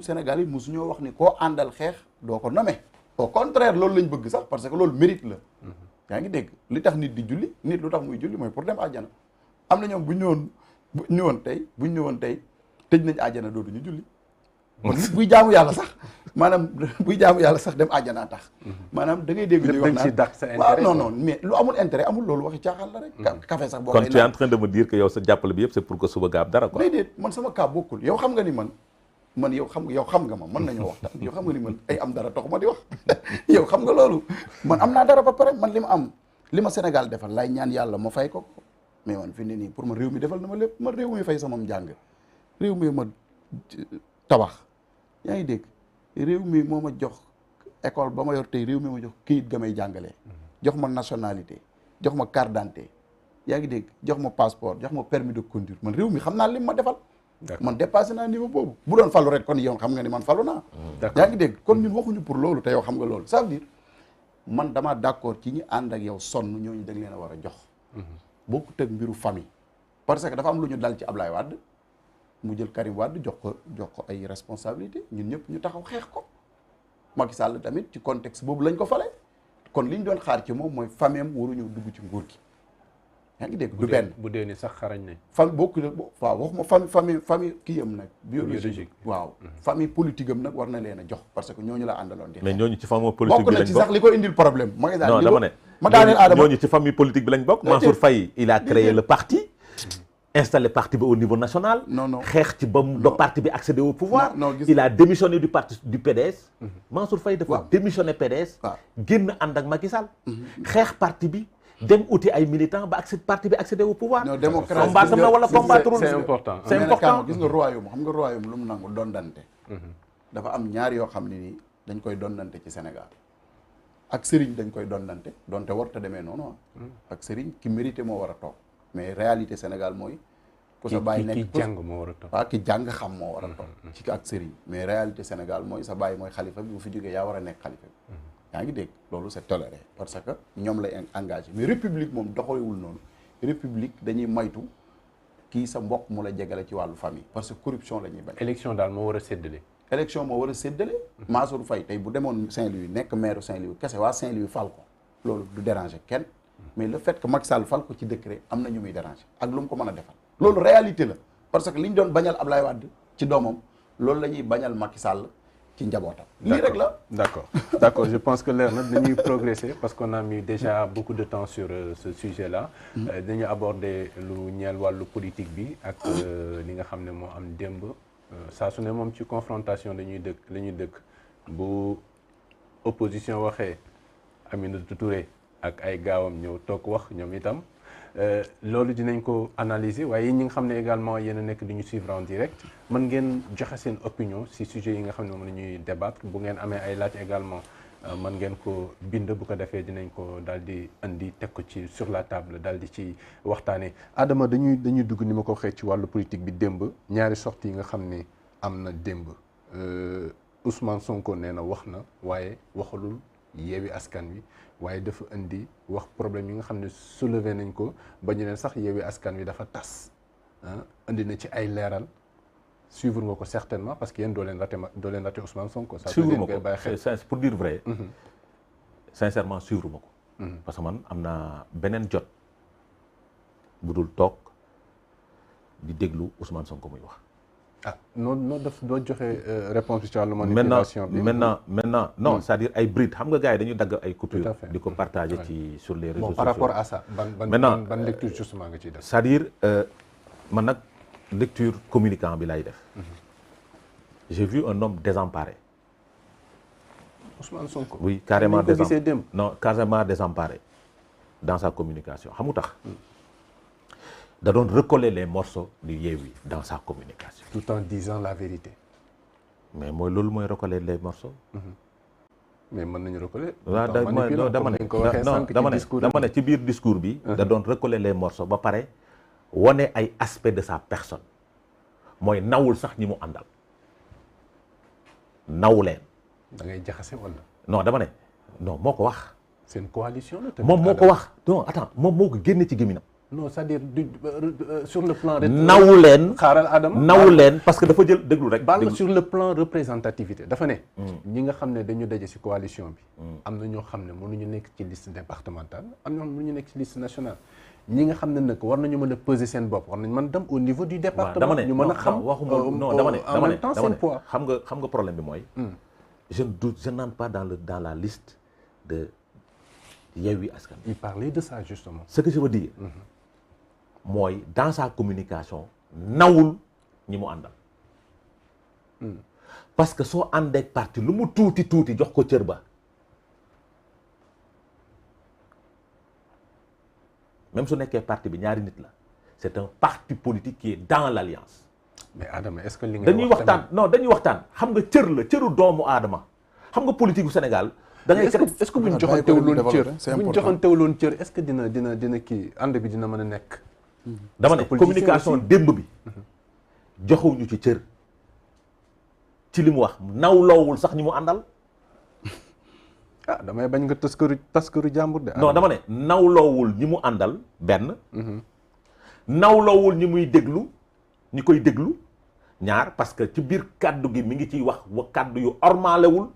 Sénégal yi mosu ñoo wax ni koo àndal xeex doo ko nommer au contraire loolu lañ bëgg sax parce que loolu mérite la yaa ngi dégg li tax nit di julli nit lu tax muy julli mooy pour dem àjjana am na ñoom bu ñu ñëwoon tey tëj nañ àjjana dootuñu julli kon nit buy jaamu yàlla sax maanaam buy jaamu yàlla sax dem àjjanaa tax maanaam da ngay dégg ñuy wax naan waaw non mais lu amul intérêt amul loolu waxi caaxaan la rek café sax boo kon tu es en train de me dire que yow sa jàppale bi yëpp c'est pour que suba nga am dara quoi déedéet man sama cas bokkul yow xam nga ni man yow xam nga ma mën nañoo waxtaan yow xam nga ni man ay am dara tax ma di wax yow xam nga loolu man am naa dara ba pare man li ma Sénégal defal laay ñaan yàlla ma fay ko mais man fi ne nii pour ma réew mi defal na ma lépp man réew mi fay sama njàng réew mi ma tabax yaa ngi dégg réew mi moo ma jox école ba ma yor tey réew mi ma jox këyit ga may jàngalee jox ma nationalité jox ma carte d'identité yaa ngi dégg jox ma passeport jox ma permis de conduire man réew mi xam naa lim ma defal man dépassé naa niveau boobu bu doon falu rek kon yow xam nga ni man falu naa yaa ngi dégg kon ñun waxuñu pour loolu te yow xam nga loolu ça veut dire man dama d'accord ci ñi ànd ak yow sonn ñooñu dañ leen a war a jox bokkut ak mbiru famille parce que dafa am lu ñu dal ci Ablaye Wade mu jël Karim Wade jox ko ay responsabilité ñun ñëpp ñu taxaw xeex ko Macky Sall tamit ci contexte boobu lañ ko fale kon li ñu doon xaar ci moom mooy famille am waruñu dugg ci nguur gi yaa ngi dégg du benn bu dee ni sax xarañ nañ famille bokku waaw waxuma famille kii am nag biologique waaw famille politique am nag war na leen a jox parce que ñooñu la àndaloon di mais ñooñu ci famille politique bokk bi na lañ ci bokk sax li ko indil problème Macky Sall non dama ne ma daaneel Adama ñooñu ci famille politique bi lañ bokk Mansour Faye il a créé le parti installé parti bi au niveau national non xeex ci ba mu parti bi accéder au pouvoir non il a démissionné du parti du PDS Mansour Faye dafa démissionné PDS génn ànd ak Macky Sall xeex parti bi dem uti ay militants ba parti bi accéder au pouvoir non démocratie combattre na wala combattre c'est important c'est important gis nga royaume xam nga royaume lu mu nangu dondante dafa am ñaar yoo xam ne nii dañ koy dondante ci Sénégal ak sëriñ dañ koy dondante donte warta demee noonu ak sëriñ ki mérité moo war a toog mais réalité Sénégal mooy ku sa bàyyi nekk ki jàng moo war a toog waaw ki jàng xam moo war a toog ci ak sëriñ mais réalité Sénégal mooy sa bàyyi mooy xalifa bi bu fi jógee yaa war a nekk xalifa bi yaa ngi dégg loolu c'est toléré parce que ñoom lay engagé mais république moom doxalewul noonu république dañuy maytu kii sa mbokk mu la jegale ci wàllu famille parce que corruption la ñuy bañ élection daal moo war a séddale élection moo war a séddale Mansour Faye tey bu demoon Saint-Louis nekk maire Saint-Louis kese waa Saint-Louis fal ko loolu du déranger kenn mais le fait que Macky Sall fal ko ci décret am na ñu muy déranger ak lu mu ko mën a defal loolu réalité la parce que li ñu doon bañal Ablaye Wade ci doomam loolu la ñuy bañal Macky Sall ci njabootam lii rek la d'accord je pense que leer na dañuy progresser parce qu'on a mis déjà beaucoup de temps sur ce sujet-là dañu aborder lu ñeel wàllu politique bi ak li nga xam ne moo am démb saa su ne moom ci confrontation la ñuy dëkk bu opposition waxee Aminata Touré ak ay gaawam ñëw toog wax ñoom itam loolu dinañ ko analyser waaye ñi nga xam ne également yéen a nekk di ñu suivre en direct mën ngeen joxe seen opinion si sujet yi nga xam ne moom la ñuy débattre bu ngeen amee ay laaj également mën ngeen ko bind bu ko defee dinañ ko daal di indi teg ko ci sur la table daal di ci waxtaanee. Adama dañuy dugg ni ma ko waxee ci wàllu politique bi démb ñaari sorties yi nga xam ne am na démb Ousmane Sonko nee na wax na waaye waxalul Yewwi Askan Wi waaye dafa indi wax problème yi nga xam ne soulevé nañ ko ba ñu leen sax Yewwi Askan Wi dafa tas indi na ci ay leeral suivre nga ko certainement parce que yéen doo leen raté Ousmane Sonko. suivre ma ko pour dire vrai. sincèrement suivre ma ko. parce que man am naa beneen jot bu dul toog di déglu Ousmane Sonko muy wax. non daf doo joxe réponse bi ci wàllu manipulation bi maintenant non c'est-à-dire ay bride xam nga gars yi dañu dagg ay coupures di ko partager ci sur les réseaux sociaux. par rapport à ça ban lecture justement nga ciy def. c'est-à-dire man nag lecture communicant bi lay def. J'ai vu un homme désemparé. Ousmane Sonko. Oui, carrément désemparé. Non, carrément désemparé dans sa communication. Xam nga tax da doon recoller les morceaux du Yewwi dans sa communication. Tout en disant la vérité. Mais mooy loolu mooy recoller les morceaux. mais mën nañu recoller. waaw dama ne ci biir discours bi. da doon recoller les morceaux ba pare wane ay aspects de sa personne mooy nawul sax ñi mu àndal. naw leen. da ngay jaxase wala. non dama ne non moo ko wax. c'est une coalition la tamit. moom moo ko wax non attends moom moo ko génne ci gémminam non c'est-à-dire sur le plan. nawu leen xaaral Adama nawu leen parce que dafa jël déglu rek. baal sur le plan représentativité dafa ne. ñi nga xam ne dañu daje ci coalition bi. am na ñoo xam ne mënuñu nekk ci liste départementale am na ñoo xam ne mënuñu nekk ci liste nationale. ñi nga xam ne nag war nañu mën a peser seen bopp war nañu mën dem au niveau du département. ñu mën a xam non dama ne en même temps seen poids. xam nga problème bi mooy. je n'entre pas dans la liste de Yewwi Askan Wi. Il parlait de ça justement. Ce que je veux dire. mooy dans sa communication nawul ñi mu àndal. parce que soo àndeek parti lu mu tuuti tuuti jox ko cër ba. même su nekkee parti bi ñaari nit la c'est un parti politique qui est dans l'alliance. mais Adama est-ce que li nga dañuy waxtaan non dañuy waxtaan xam nga cër la cëru doomu aadama xam nga politique bu Sénégal. da ngay est-ce que bu ñu joxantewuloon cër bu ñu joxantewuloon cër est-ce que dina kii ànd bi dina mën a nekk. dama ne communication démb bi joxuñu ci cër ci li mu wax nawloowul sax ñi mu àndal. ah damay bañ nga taskaru jàmbur de. non dama ne nawloowul ñi mu àndal benn. nawloowul ñi muy déglu ñi koy déglu ñaar parce que ci biir kàddu gi mi ngi ciy wax kàddu yu ormaalewul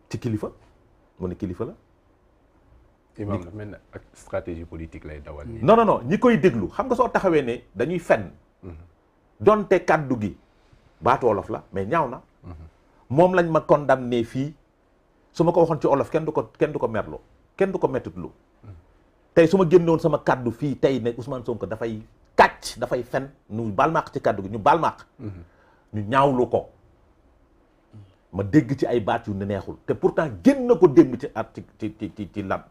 ci kilifa mu ne kilifa la. imam la mel ne ak stratégie politique lay dawal nii. non ñi koy déglu xam nga soo taxawee ne dañuy fenn. donte kàddu gi baatu olof la mais ñaaw na. moom lañ ma condamné fii su ma ko waxoon ci olof kenn du ko merloo kenn du ko mettitlu tey su ma génnoon sama kàddu fii tey ne Ousmane Sonko dafay kàcc dafay fen ñu baal maaq ci kàddu gi ñu baal maaq ñu ñaawlu ko ma dégg ci ay baat yu neexul te pourtant génn na ko démb ci at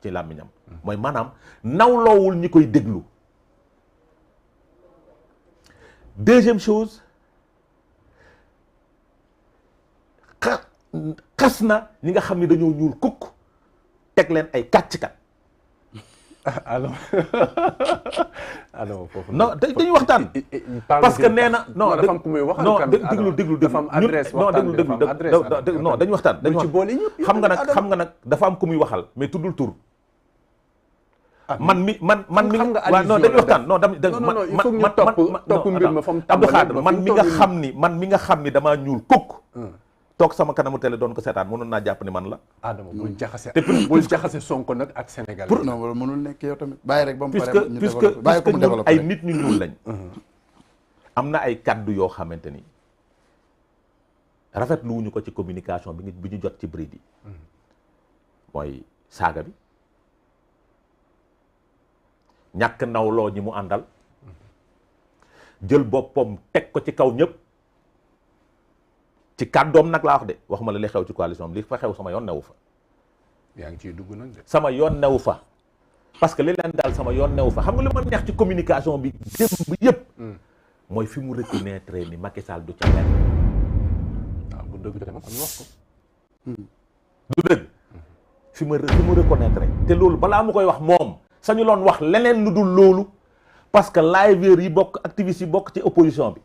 ci làmmiñam mooy maanaam nawloowul ñi koy déglu. Deuxième chose xas na ñi nga xam ne dañoo ñuul kukk teg leen ay kàcckat. alors foofu non dañuy waxtaan. parce que nee na non dafa am ku muy waxal non déglu dafa am adresse non dañu waxtaan dañu ci boole ñëpp xam nga nag dafa am ku muy waxal mais tuddul tur. man mi waaw non dañuy waxtaan non il faut ñu topp mbir ma fa mu Abdou Khadre man mi nga xam ni damaa ñuul kukk toog sama kanamu télé doon ko seetaan mënoon naa jàpp ni man la. Adama bul jaxase Sonko nag ak Sénégal. non wala mënul nekk yow tamit bàyyi rek ba mu pare puisque ñun ay nit ñu ñuul lañ. am na ay kaddu yoo xamante ni rafetlu wuñu ko ci communication bi ñu jot ci bride yi. mooy saaga bi ñàkk nawloo ñi mu àndal jël boppam teg ko ci kaw ñëpp. ci kàddoom nag laa wax de waxuma la li xew ci coalition bi li fa xew sama yoon newu fa. yaa ngi ciy dugg nag de. sama yoon newu fa parce que li leen daal sama yoon newu fa xam nga li ma neex ci communication bi démb yëpp. mooy fi mu reconnaître ni Macky Sall du ca benn. waaw bu dëgg tamit kon wax ko. du dëgg fi mu reconnaître te loolu balaa mu koy wax moom sañu loon wax leneen lu dul loolu parce que liveurs yi bokk activistes yi bokk ci opposition bi.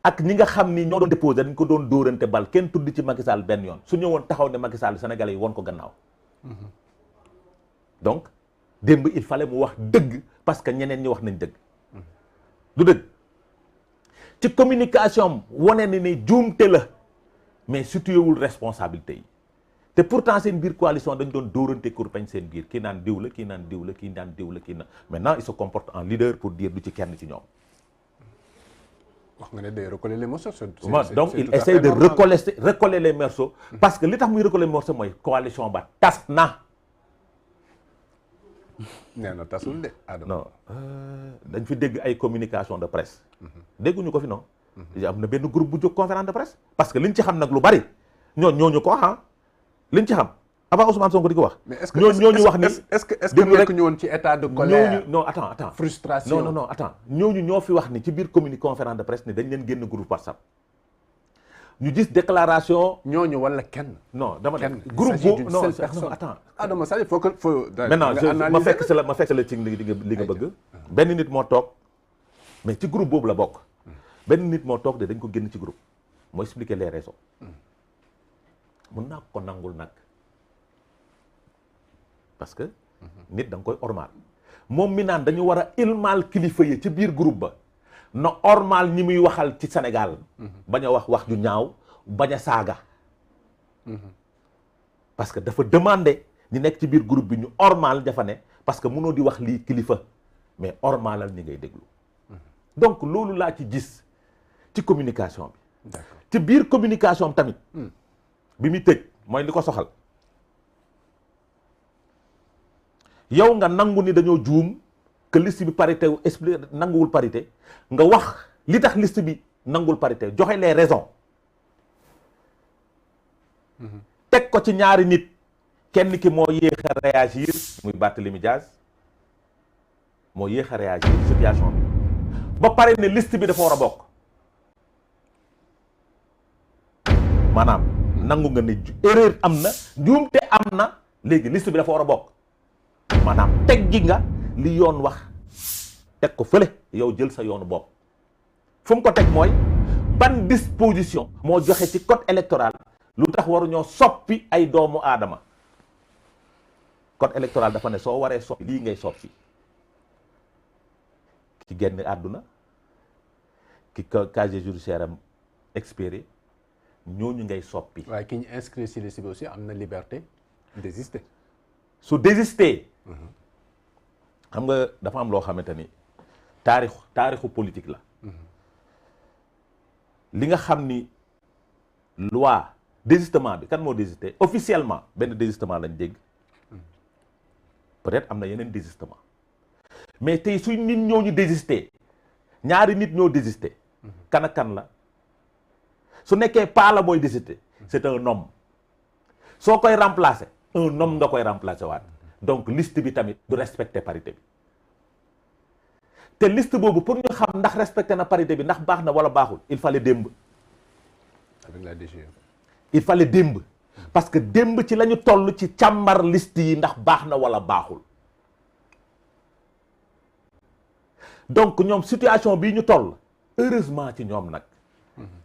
ak ñi nga xam ni ñoo doon déposé dañ ko doon dóorante bal kenn tudd ci Macky Sall benn yoon su ñëwoon taxaw ne Macky Sall Sénégalais yi won ko gannaaw. donc démb il fallait mu wax dëgg parce que ñeneen ñi wax nañ dëgg. du dëgg ci communication wane ni ne juumte la mais situé wul responsabilité yi te pourtant seen biir coalition dañ doon dóorante kurpeñ seen biir kii naan diw la kii naan diw la kii naan diw la kii naan maintenant il se comporte en leader pour dire du ci kenn ci ñoom. wax nga ne day recoller les morceaux. donc il essaie de recoller les morceaux parce que li tax muy recoller les morceaux mooy coalition ba tas na. nee na tasul de. non dañ fi dégg ay communication de presse. dégguñu ko fi non. am na benn groupe bu jóg conférence de presse. parce que liñ ci xam nag lu bari ñooñu ko wax liñ ci xam avant Ousmane Sonko di ko wax. mais est-ce que ñooñu wax ni est-ce que nekk ñu woon ci état de colère. non attends frustration non attends ñooñu ñoo fi wax ni ci biir conférence de presse ni dañ leen génn groupe WhatsApp ñu gis déclaration. ñooñu wala kenn. non dama ne groupe boobu non attends. Adama ça il faut que maintenant ma fekk sa la ci li nga bëgg. benn nit moo toog mais ci groupe boobu la bokk. benn nit moo toog de dañ ko génn ci groupe moo expliquer les raisons. mun naa ko nangul nag parce que nit da nga koy ormal moom mi naan dañu war a ilmaal kilifa yi ci biir groupe ba na ormal ñi muy waxal ci Sénégal bañ a wax ju ñaaw bañ a saaga parce que dafa demander ñi nekk ci biir groupe bi ñu ormal dafa ne parce que mënoo di wax lii kilifa mais ormalal ñi ngay déglu donc loolu laa ci gis ci communication bi ci biir communication tamit bi muy tëj mooy li ko soxal yow nga nangu ni dañoo juum que liste bi parité wu expliqué nanguwul parité nga wax li tax liste bi nanguwul parité joxe les raisons teg ko ci ñaari nit kenn ki moo yéex a réagir muy Barthélémy Dias moo yéex a réagir situation bi ba pare ne liste bi dafa war a bokk maanaam nangu nga ne erreur am na njuumte am na léegi liste bi dafa war a bokk maanaam teggi nga li yoon wax teg ko fële yow jël sa yoonu bopp fu mu ko teg mooy ban disposition moo joxe ci code électoral lu tax waruñoo soppi ay doomu aadama code électoral dafa ne soo waree soppi lii ngay soppi ki génn àdduna ki casier judiciaire am expiré ñooñu ngay soppi. waaye ki ñu inscrit ci liste bi aussi am na liberté désister. su désister xam nga dafa am loo xamante ni taarixu politique la li nga xam ni loi désistement bi kan moo désister officiellement benn désistement lañ dégg peut-être am na yeneen désistement mais tey suñ nit ñooñu désister ñaari nit ñoo désister kan ak kan la su nekkee pas la mooy désister c'est un homme soo koy remplacer un homme nga koy remplacer waat donc liste bi tamit du respecter parité bi te liste boobu pour ñu xam ndax respecté na parité bi ndax baax na wala baaxul il fallait démb avec la DGE. il fallait démb parce que démb ci la ñu toll ci càmbar liste yi ndax baax na wala baaxul donc ñoom situation bii ñu toll heureusement ci ñoom nag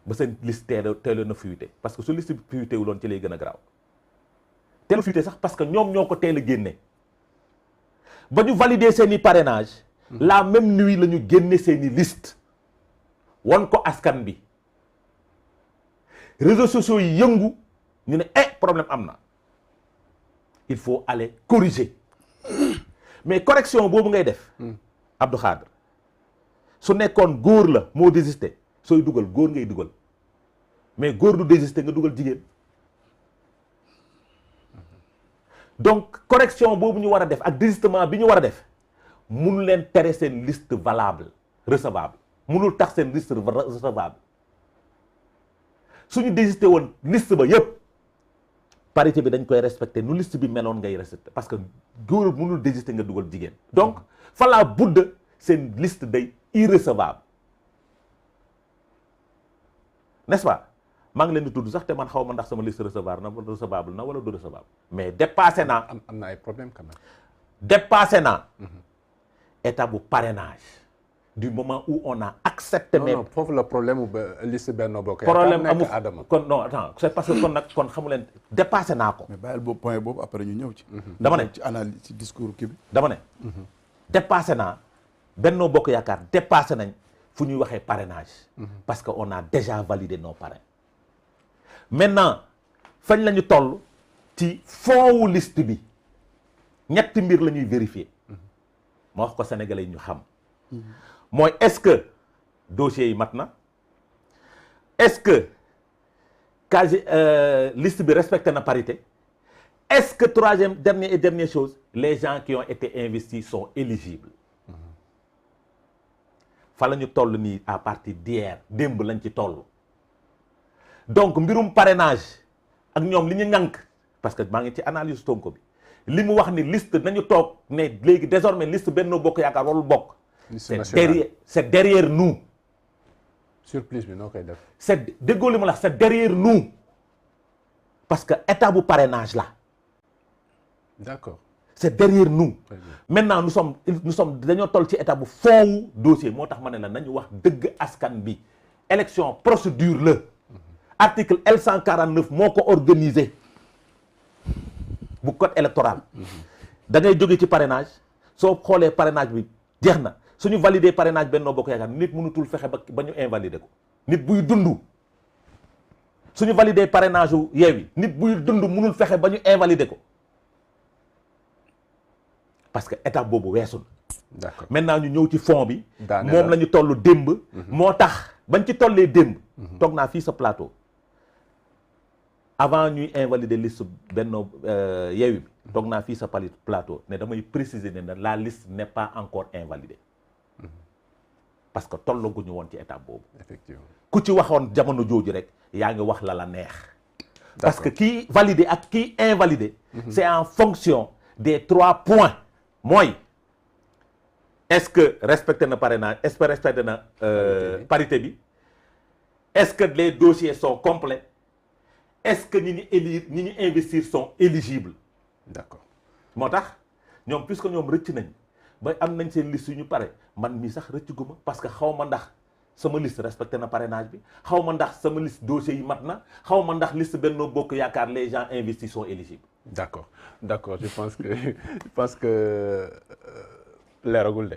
ba seen liste teel na fuité parce que su liste bi fuité wu loon ci lay gën a garaaw teel fuité sax parce que ñoom ñoo ko teel a génne ba ñu valider seen i parrainage la même nuit la ñu génne seen i liste won ko askan bi réseaux sociaux yi yëngu ñu ne problème am na il faut aller corriger mais correction boobu ngay def Abdou Khadre su nekkoon góor la moo désister sooy dugal góor ngay dugal mais góor du désister nga dugal jigéen donc correction boobu ñu war a def ak désistement bi ñu war a def mënu leen tere seen liste valable recevable mënul tax seen liste recevable suñu désister woon liste ba yépp parité bi dañ koy respecter nu liste bi meloon ngay respecter parce que góor mënul désister nga dugal jigéen donc fala budda seen liste day irrecevable n'est-ce pas maa ngi leen di tudd sax te man xaw ma ndax sama liste recevable na wala du recevable mais dépassé naa am na ay problème quand même. dépassé naa étape bu parrainage du moment où on a accepté non foofu la problème bu liste Benno Bokk problème amu Adama kon non attends c'est parce que kon nag kon xamu leen dépassé naa ko mais bàyyil boobu point boobu après ñu ñëw ci dama ne ci analyse ci discours kii bi dama ne dépassé naa Benno Bokk Yaakaar dépassé nañ fu ñuy waxee parrainage parce que on a déjà validé nos parrains maintenant fañ la ñu toll ci fond wu liste bi ñetti mbir la ñuy vérifier ma wax ko sénégalais yi ñu xam mooy est-ce que dossier yi mat na est-ce que casier liste bi respecté na parité est-ce que troisième dernière chose les gens qui ont été investis sont éligibles fa la ñu toll nii à partir d'hier démb lañ ci toll donc mbirum parrainage ak ñoom li ñu ŋànk parce que maa ngi ci analyse Sonko bi li mu wax ni liste nañu toog ne léegi désormais liste Benno Bokk Yaakaar warul bokk c'est derrière nous surplus bi noo koy def c'est déggoo li ma la wax c'est derrière nous parce que état bu parrainage la d'accord c'est derrière nous maintenant nous sommes dañoo toll ci état bu fond wu dossier moo tax ma ne la nañu wax dëgg askan bi élection procédure la article L149 moo ko organisé bu code électoral da ngay jóge ci parrainage soo xoolee parrainage bi jeex na suñu valider parrainage Benno Bokk Yaakaar nit mënutul fexe ba ñu invalider ko nit buy dund suñu valider parrainage u Yewwi nit buy dund mënul fexe ba ñu invalider ko parce que étape boobu weesul. d'accord maintenant ñu ñëw ci fond bi. daanaka moom la ñu toll démb. moo tax bañ ci tollee démb. toog naa fii sa plateau. avant ñuy invalider liste Benno Yewwi bi. toog naa fii sa plateau ne damay préciser ne la liste n'est pas encore invalidée. parce que tollaguñu woon ci étape boobu. effectivement ku ci waxoon jamono jooju rek yaa ngi wax la neex. parce que kii validé ak kii invalidé. c'est en fonction des 3 points. mooy est-ce que respecté na parrainage est-ce que respecté na parité bi est-ce que les dossiers sont complets est-ce que ñi ñu élire ñi ñu investir sont éligibles. d'accord moo tax ñoom puisque ñoom rëcc nañ ba am nañ seen liste yu ñu pare man mii sax rëcc gu ma parce que xaw ma ndax sama liste respecté na parrainage bi xaw ma ndax sama liste dossier yi mat na xaw ma ndax liste Benno Bokk Yaakaar les gens investis sont éligibles. d'accord je pense que leeragul de.